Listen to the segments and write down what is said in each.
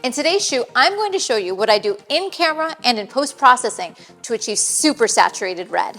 In today's shoot, I'm going to show you what I do in camera and in post-processing to achieve super saturated red.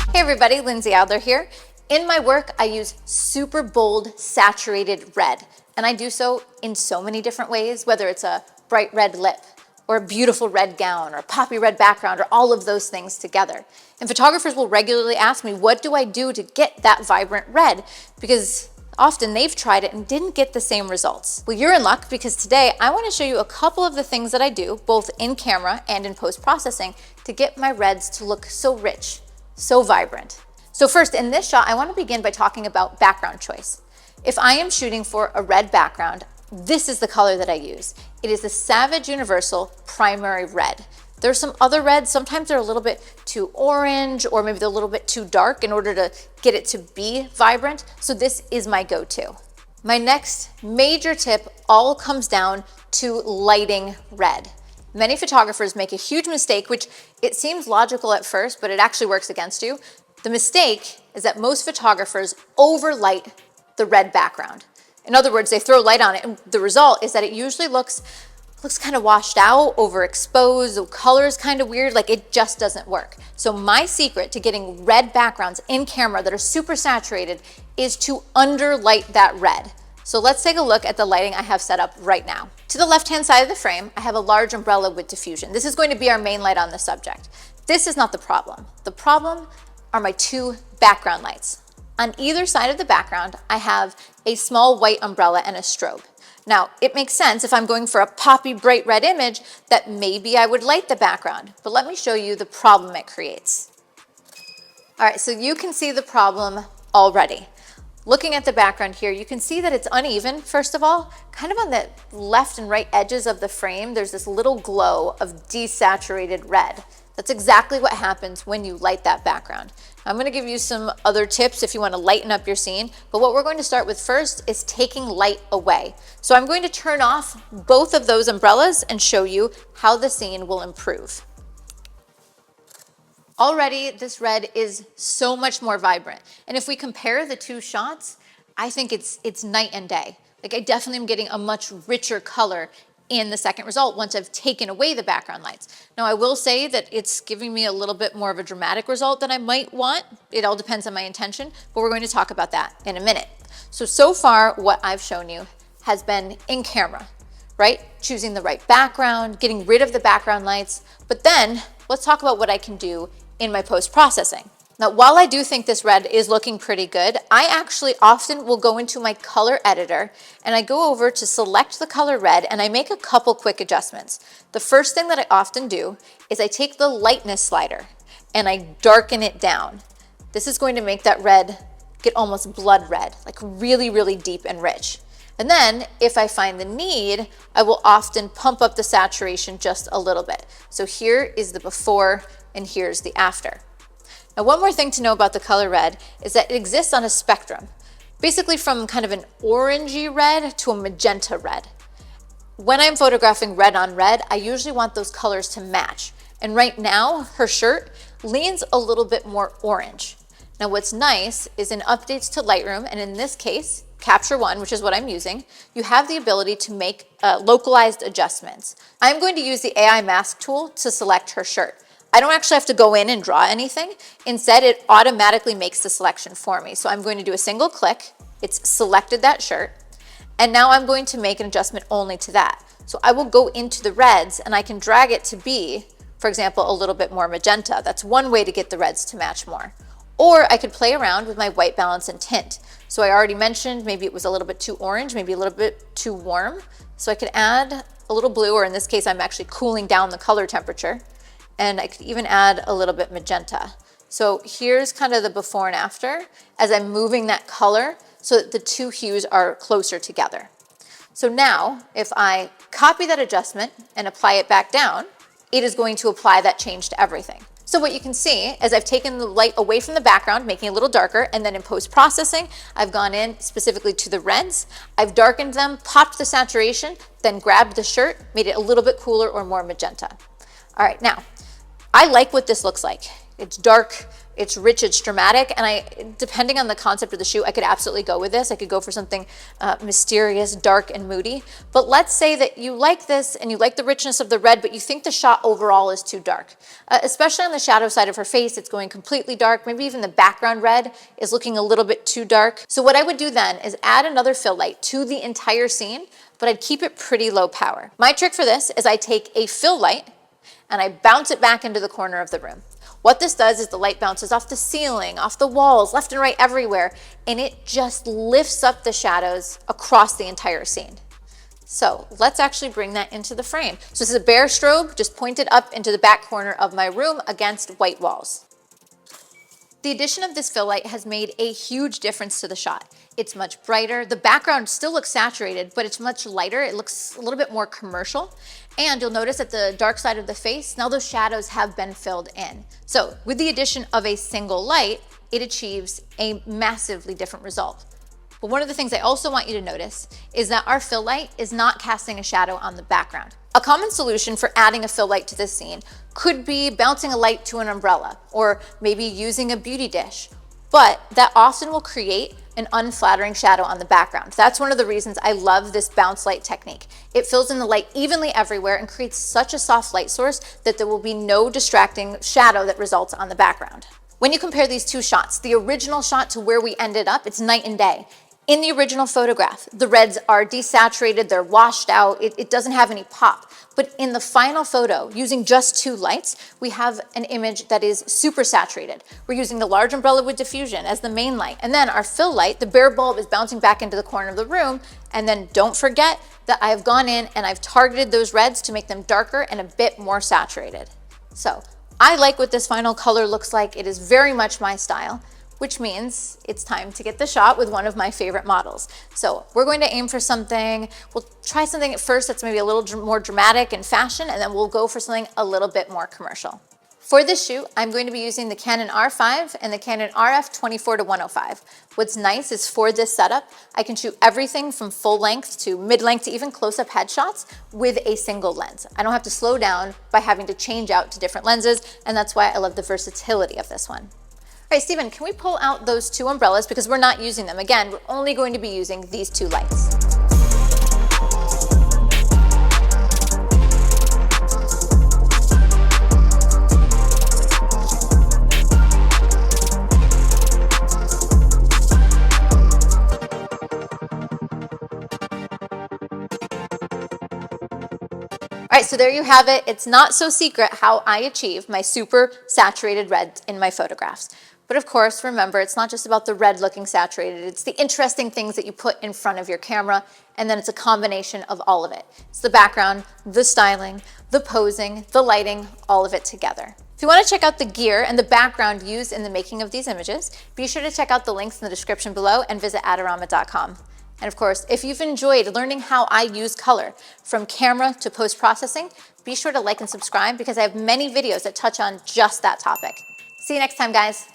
Hey everybody, Lindsay Adler here. In my work, I use super bold, saturated red, and I do so in so many different ways, whether it's a bright red lip, or a beautiful red gown, or a poppy red background, or all of those things together. And photographers will regularly ask me, what do I do to get that vibrant red? Because often they've tried it and didn't get the same results. Well, you're in luck, because today I want to show you a couple of the things that I do, both in camera and in post-processing, to get my reds to look so rich, so vibrant. So first, in this shot, I want to begin by talking about background choice. If I am shooting for a red background, this is the color that I use. It is the Savage Universal Primary Red. There's some other reds, sometimes they're a little bit too orange, or maybe they're a little bit too dark in order to get it to be vibrant, so this is my go-to. My next major tip all comes down to lighting red. Many photographers make a huge mistake, which it seems logical at first, but it actually works against you. The mistake is that most photographers overlight the red background. In other words, they throw light on it, and the result is that it usually looks kind of washed out, overexposed, the color is kind of weird, like it just doesn't work. So my secret to getting red backgrounds in camera that are super saturated is to underlight that red. So let's take a look at the lighting I have set up right now. To the left-hand side of the frame, I have a large umbrella with diffusion. This is going to be our main light on the subject. This is not the problem. The problem are my two background lights. On either side of the background, I have a small white umbrella and a strobe. Now, it makes sense if I'm going for a poppy bright red image that maybe I would light the background, but let me show you the problem it creates. All right, so you can see the problem already. Looking at the background here, you can see that it's uneven, first of all. Kind of on the left and right edges of the frame, there's this little glow of desaturated red. That's exactly what happens when you light that background. I'm going to give you some other tips if you want to lighten up your scene, but what we're going to start with first is taking light away. So I'm going to turn off both of those umbrellas and show you how the scene will improve. Already, this red is so much more vibrant. And if we compare the two shots, I think it's night and day. Like, I definitely am getting a much richer color in the second result once I've taken away the background lights. Now, I will say that it's giving me a little bit more of a dramatic result than I might want. It all depends on my intention, but we're going to talk about that in a minute. So far, what I've shown you has been in camera, right? Choosing the right background, getting rid of the background lights, but then let's talk about what I can do in my post-processing. Now, while I do think this red is looking pretty good, I actually often will go into my color editor and I go over to select the color red and I make a couple quick adjustments. The first thing that I often do is I take the lightness slider and I darken it down. This is going to make that red get almost blood red, like really, really deep and rich. And then if I find the need, I will often pump up the saturation just a little bit. So here is the before and here's the after. Now, one more thing to know about the color red is that it exists on a spectrum, basically from kind of an orangey red to a magenta red. When I'm photographing red on red, I usually want those colors to match. And right now, her shirt leans a little bit more orange. Now, what's nice is in updates to Lightroom, and in this case, CaptureOne, which is what I'm using, you have the ability to make localized adjustments. I'm going to use the AI mask tool to select her shirt. I don't actually have to go in and draw anything. Instead, it automatically makes the selection for me. So I'm going to do a single click. It's selected that shirt. And now I'm going to make an adjustment only to that. So I will go into the reds and I can drag it to be, for example, a little bit more magenta. That's one way to get the reds to match more. Or I could play around with my white balance and tint. So I already mentioned maybe it was a little bit too orange, maybe a little bit too warm. So I could add a little blue, or in this case, I'm actually cooling down the color temperature. And I could even add a little bit magenta. So here's kind of the before and after as I'm moving that color so that the two hues are closer together. So now if I copy that adjustment and apply it back down, it is going to apply that change to everything. So what you can see is I've taken the light away from the background, making it a little darker, and then in post-processing, I've gone in specifically to the reds, I've darkened them, popped the saturation, then grabbed the shirt, made it a little bit cooler or more magenta. All right, now, I like what this looks like. It's dark, It's rich, it's dramatic, and depending on the concept of the shoot, I could absolutely go with this. I could go for something mysterious, dark, and moody. But let's say that you like this and you like the richness of the red, but you think the shot overall is too dark. Especially on the shadow side of her face, it's going completely dark. Maybe even the background red is looking a little bit too dark. So what I would do then is add another fill light to the entire scene, but I'd keep it pretty low power. My trick for this is I take a fill light and I bounce it back into the corner of the room. What this does is the light bounces off the ceiling, off the walls, left and right, everywhere, and it just lifts up the shadows across the entire scene. So let's actually bring that into the frame. So this is a bare strobe, just pointed up into the back corner of my room against white walls. The addition of this fill light has made a huge difference to the shot. It's much brighter. The background still looks saturated, but it's much lighter. It looks a little bit more commercial. And you'll notice at the dark side of the face, now those shadows have been filled in. So with the addition of a single light, it achieves a massively different result. But one of the things I also want you to notice is that our fill light is not casting a shadow on the background. A common solution for adding a fill light to this scene could be bouncing a light to an umbrella or maybe using a beauty dish, but that often will create an unflattering shadow on the background. That's one of the reasons I love this bounce light technique. It fills in the light evenly everywhere and creates such a soft light source that there will be no distracting shadow that results on the background. When you compare these two shots, the original shot to where we ended up, it's night and day. In the original photograph, the reds are desaturated, they're washed out, it doesn't have any pop. But in the final photo, using just two lights, we have an image that is super saturated. We're using the large umbrella with diffusion as the main light. And then our fill light, the bare bulb, is bouncing back into the corner of the room. And then don't forget that I've gone in and I've targeted those reds to make them darker and a bit more saturated. So I like what this final color looks like. It is very much my style, which means it's time to get the shot with one of my favorite models. So we're going to aim for something, we'll try something at first that's maybe a little more dramatic and fashion, and then we'll go for something a little bit more commercial. For this shoot, I'm going to be using the Canon R5 and the Canon RF 24-105. What's nice is for this setup, I can shoot everything from full length to mid-length to even close-up headshots with a single lens. I don't have to slow down by having to change out to different lenses, and that's why I love the versatility of this one. All right, Stephen, can we pull out those two umbrellas because we're not using them? Again, we're only going to be using these two lights. All right, so there you have it. It's not so secret how I achieve my super saturated red in my photographs. But of course, remember, it's not just about the red looking saturated. It's the interesting things that you put in front of your camera, and then it's a combination of all of it. It's the background, the styling, the posing, the lighting, all of it together. If you want to check out the gear and the background used in the making of these images, be sure to check out the links in the description below and visit Adorama.com. And of course, if you've enjoyed learning how I use color from camera to post-processing, be sure to like and subscribe because I have many videos that touch on just that topic. See you next time, guys.